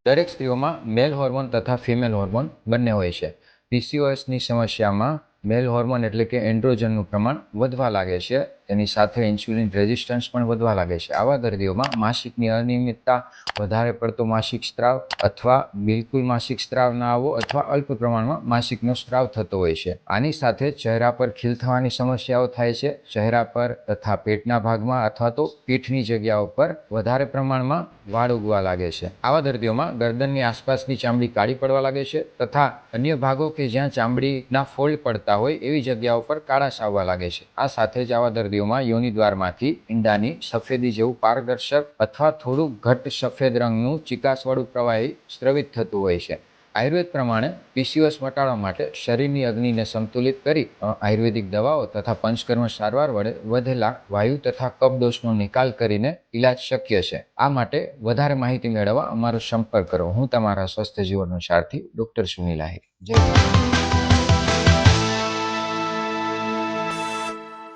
દરેક સ્ત્રીઓમાં મેલ હોર્મોન તથા female hormone બંને હોય છે. પીસીઓએસની સમસ્યામાં મેલ હોર્મોન એટલે કે એન્ડ્રોજનનું પ્રમાણ વધવા લાગે છે. તેની સાથે ઇન્સ્યુલિન રેઝિસ્ટન્સ પણ વધવા લાગે છે. આવા દર્દીઓમાં માસિકની અનિયમિતતા, વધારે પડતો માસિક સ્ત્રાવ અથવા બિલકુલ માસિક સ્ત્રાવ ના આવવો અથવા અલ્પ પ્રમાણમાં માસિકનો સ્ત્રાવ થતો હોય છે. આની સાથે ચહેરા પર ખીલ થવાની સમસ્યાઓ થાય છે. ચહેરા પર તથા પેટના ભાગમાં અથવા તો પીઠની જગ્યાઓ પર વધારે પ્રમાણમાં વાળ ઉગવા લાગે છે. આવા દર્દીઓમાં ગરદનની આસપાસની ચામડી કાળી પડવા લાગે છે તથા અન્ય ભાગો કે જ્યાં ચામડીના ફોલ્ડ પડતા હોય એવી જગ્યાઓ પર કાળાશ આવવા લાગે છે. આ સાથે જ આવા દર્દીઓમાં યોનિ દ્વારમાંથી ઈંડાની સફેદી જેવું પારદર્શક અથવા થોડું ઘટ્ટ સફેદ રંગનું ચિકાસવાળું પ્રવાહી સ્રવિત થતું હોય છે. આયુર્વેદ પ્રમાણે પીસીઓએસ મટાડવા માટે શરીરની અગ્નિને સંતુલિત કરી આયુર્વેદિક દવાઓ તથા પંચકર્મ સારવાર વડે વધેલા વાયુ તથા કફદોષનો નિકાલ કરીને ઇલાજ શક્ય છે. આ માટે વધારે માહિતી મેળવવા અમારો સંપર્ક કરો. હું તમારા સ્વસ્થ જીવનનો સારથી ડૉક્ટર સુનિલ આહિર. જય